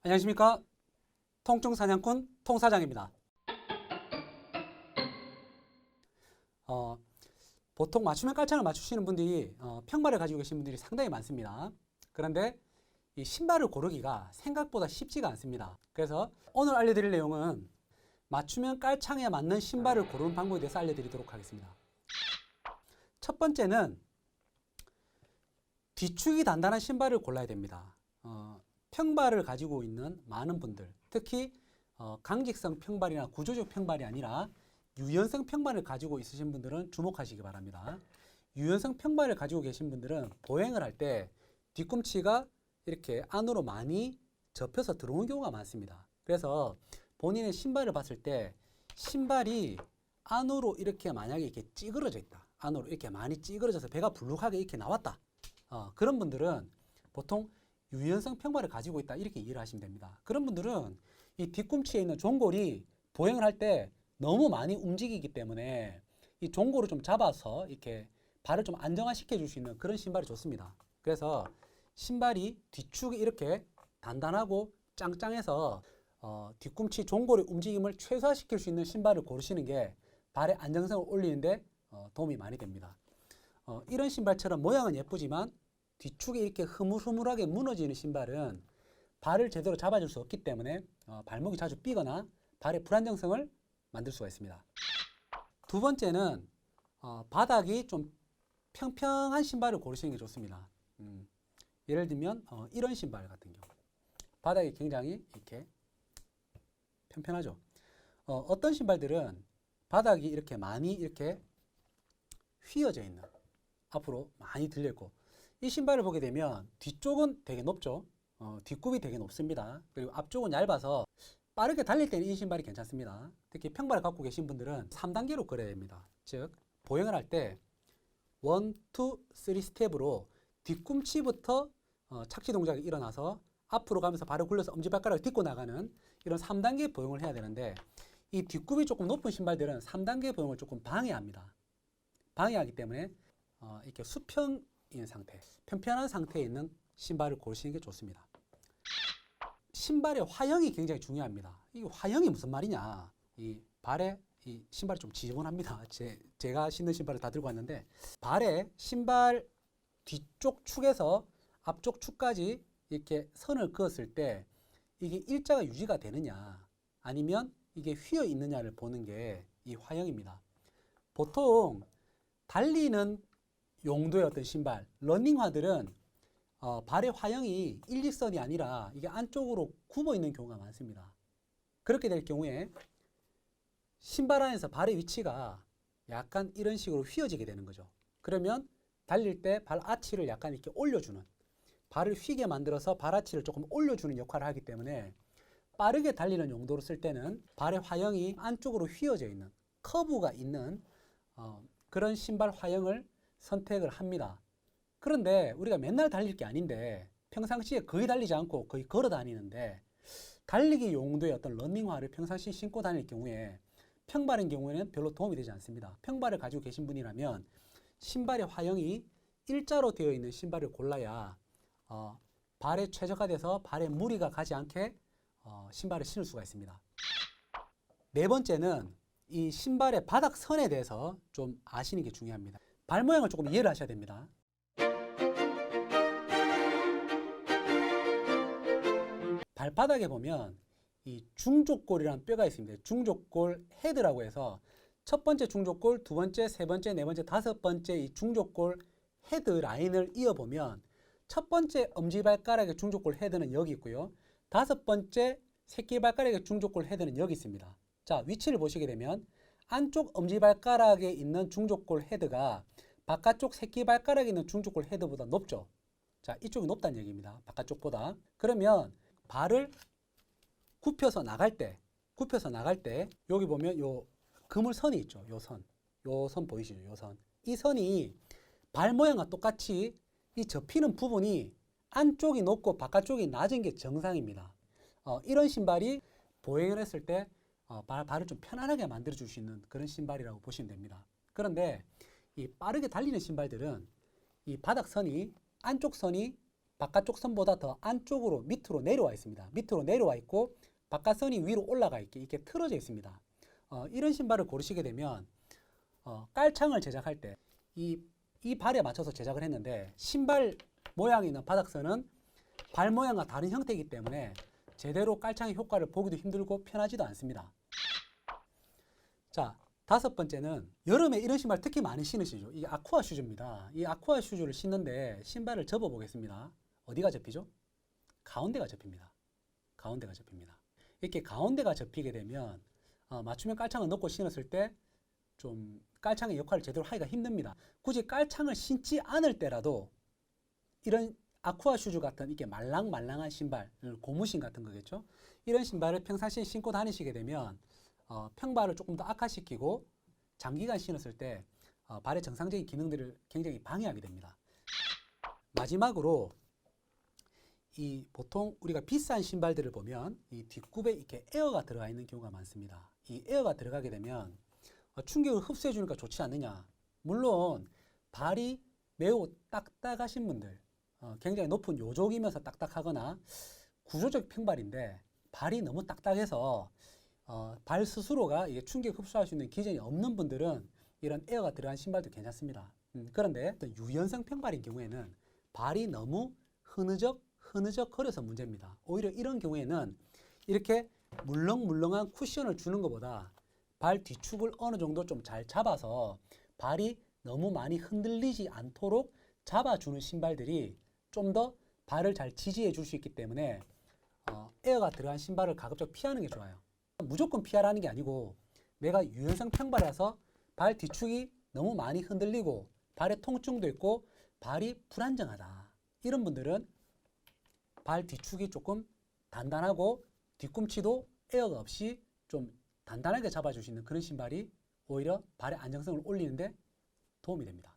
안녕하십니까. 통증사냥꾼 통사장입니다. 보통 맞춤형 깔창을 맞추시는 분들이 평발을 가지고 계신 분들이 상당히 많습니다. 그런데 이 신발을 고르기가 생각보다 쉽지가 않습니다. 그래서 오늘 알려드릴 내용은 맞춤형 깔창에 맞는 신발을 고르는 방법에 대해서 알려드리도록 하겠습니다. 첫 번째는 뒤축이 단단한 신발을 골라야 됩니다. 평발을 가지고 있는 많은 분들, 특히 강직성 평발이나 구조적 평발이 아니라 유연성 평발을 가지고 있으신 분들은 주목하시기 바랍니다. 유연성 평발을 가지고 계신 분들은 보행을 할 때 뒤꿈치가 이렇게 안으로 많이 접혀서 들어오는 경우가 많습니다. 그래서 본인의 신발을 봤을 때 신발이 안으로 이렇게 만약에 이렇게 찌그러져 있다. 안으로 이렇게 많이 찌그러져서 배가 불룩하게 이렇게 나왔다. 그런 분들은 보통 유연성 평발을 가지고 있다 이렇게 이해를 하시면 됩니다. 그런 분들은 이 뒤꿈치에 있는 종골이 보행을 할 때 너무 많이 움직이기 때문에 이 종골을 좀 잡아서 이렇게 발을 좀 안정화시켜 줄 수 있는 그런 신발이 좋습니다. 그래서 신발이 뒤축이 이렇게 단단하고 짱짱해서 뒤꿈치 종골의 움직임을 최소화시킬 수 있는 신발을 고르시는 게 발의 안정성을 올리는데 도움이 많이 됩니다. 이런 신발처럼 모양은 예쁘지만 뒤축이 이렇게 흐물흐물하게 무너지는 신발은 발을 제대로 잡아줄 수 없기 때문에 발목이 자주 삐거나 발의 불안정성을 만들 수가 있습니다. 두 번째는 바닥이 좀 평평한 신발을 고르시는 게 좋습니다. 예를 들면 이런 신발 같은 경우 바닥이 굉장히 이렇게 평평하죠. 어떤 신발들은 바닥이 이렇게 많이 이렇게 휘어져 있는 앞으로 많이 들려있고 이 신발을 보게 되면 뒤쪽은 되게 높죠. 뒷굽이 되게 높습니다. 그리고 앞쪽은 얇아서 빠르게 달릴 때는 이 신발이 괜찮습니다. 특히 평발을 갖고 계신 분들은 3단계로 걸어야 됩니다. 즉 보행을 할 때 1, 2, 3 스텝으로 뒤꿈치부터 착지 동작이 일어나서 앞으로 가면서 발을 굴려서 엄지발가락을 딛고 나가는 이런 3단계 보행을 해야 되는데 이 뒷굽이 조금 높은 신발들은 3단계 보행을 조금 방해합니다. 방해하기 때문에 이렇게 수평인 상태, 편편한 상태에 있는 신발을 고르시는 게 좋습니다. 신발의 화형이 굉장히 중요합니다. 이 화형이 무슨 말이냐? 이 발에 이 신발이 좀 지저분합니다. 제가 신는 신발을 다 들고 왔는데 발에 신발 뒤쪽 축에서 앞쪽 축까지 이렇게 선을 그었을 때 이게 일자가 유지가 되느냐 아니면 이게 휘어 있느냐를 보는 게 이 화형입니다. 보통 달리는 용도의 어떤 신발, 러닝화들은 발의 화형이 일직선이 아니라 이게 안쪽으로 굽어 있는 경우가 많습니다. 그렇게 될 경우에 신발 안에서 발의 위치가 약간 이런 식으로 휘어지게 되는 거죠. 그러면 달릴 때 발 아치를 약간 이렇게 올려주는, 발을 휘게 만들어서 발 아치를 조금 올려주는 역할을 하기 때문에 빠르게 달리는 용도로 쓸 때는 발의 화형이 안쪽으로 휘어져 있는, 커브가 있는 그런 신발 화형을 선택을 합니다. 그런데 우리가 맨날 달릴 게 아닌데 평상시에 거의 달리지 않고 거의 걸어 다니는데 달리기 용도의 어떤 러닝화를 평상시에 신고 다닐 경우에 평발인 경우에는 별로 도움이 되지 않습니다. 평발을 가지고 계신 분이라면 신발의 화형이 일자로 되어 있는 신발을 골라야 발에 최적화돼서 발에 무리가 가지 않게 신발을 신을 수가 있습니다. 네 번째는 이 신발의 바닥선에 대해서 좀 아시는 게 중요합니다. 발 모양을 조금 이해를 하셔야 됩니다. 발바닥에 보면 이 중족골이라는 뼈가 있습니다. 중족골 헤드라고 해서 첫 번째 중족골, 두 번째, 세 번째, 네 번째, 다섯 번째 이 중족골 헤드 라인을 이어보면 첫 번째 엄지발가락의 중족골 헤드는 여기 있고요. 다섯 번째 새끼발가락의 중족골 헤드는 여기 있습니다. 자, 위치를 보시게 되면 안쪽 엄지발가락에 있는 중족골 헤드가 바깥쪽 새끼발가락에 있는 중족골 헤드보다 높죠. 자, 이쪽이 높다는 얘기입니다. 바깥쪽보다. 그러면 발을 굽혀서 나갈 때 여기 보면 요 그물선이 있죠. 요 선 보이시죠? 요 선. 이 선이 발 모양과 똑같이 이 접히는 부분이 안쪽이 높고 바깥쪽이 낮은 게 정상입니다. 이런 신발이 보행을 했을 때 발을 좀 편안하게 만들어 줄 수 있는 그런 신발이라고 보시면 됩니다. 그런데 이 빠르게 달리는 신발들은 이 바닥선이 안쪽 선이 바깥쪽 선보다 더 안쪽으로 밑으로 내려와 있습니다. 밑으로 내려와 있고 바깥선이 위로 올라가 있게 이렇게 틀어져 있습니다. 이런 신발을 고르시게 되면 깔창을 제작할 때 이 발에 맞춰서 제작을 했는데 신발 모양이 있는 바닥선은 발 모양과 다른 형태이기 때문에 제대로 깔창의 효과를 보기도 힘들고 편하지도 않습니다. 자, 다섯 번째는 여름에 이런 신발 특히 많이 신으시죠. 이 아쿠아 슈즈입니다. 이 아쿠아 슈즈를 신는데 신발을 접어 보겠습니다. 어디가 접히죠? 가운데가 접힙니다. 가운데가 접힙니다. 이렇게 가운데가 접히게 되면 맞춤형 깔창을 넣고 신었을 때 좀 깔창의 역할을 제대로 하기가 힘듭니다. 굳이 깔창을 신지 않을 때라도 이런 아쿠아 슈즈 같은 이렇게 말랑말랑한 신발, 고무신 같은 거겠죠. 이런 신발을 평상시에 신고 다니시게 되면 평발을 조금 더 악화시키고 장기간 신었을 때 발의 정상적인 기능들을 굉장히 방해하게 됩니다. 마지막으로 이 보통 우리가 비싼 신발들을 보면 이 뒷굽에 이렇게 에어가 들어가 있는 경우가 많습니다. 이 에어가 들어가게 되면 충격을 흡수해 주니까 좋지 않느냐. 물론 발이 매우 딱딱하신 분들, 굉장히 높은 요족이면서 딱딱하거나 구조적 평발인데 발이 너무 딱딱해서 발 스스로가 이게 충격 흡수할 수 있는 기전이 없는 분들은 이런 에어가 들어간 신발도 괜찮습니다. 그런데 유연성 평발인 경우에는 발이 너무 흐느적거려서 문제입니다. 오히려 이런 경우에는 이렇게 물렁물렁한 쿠션을 주는 것보다 발 뒤축을 어느 정도 좀 잘 잡아서 발이 너무 많이 흔들리지 않도록 잡아주는 신발들이 좀 더 발을 잘 지지해 줄 수 있기 때문에 에어가 들어간 신발을 가급적 피하는 게 좋아요. 무조건 피하라는 게 아니고 내가 유연성 평발이라서 발 뒤축이 너무 많이 흔들리고 발에 통증도 있고 발이 불안정하다. 이런 분들은 발 뒤축이 조금 단단하고 뒤꿈치도 에어가 없이 좀 단단하게 잡아줄 수 있는 그런 신발이 오히려 발의 안정성을 올리는데 도움이 됩니다.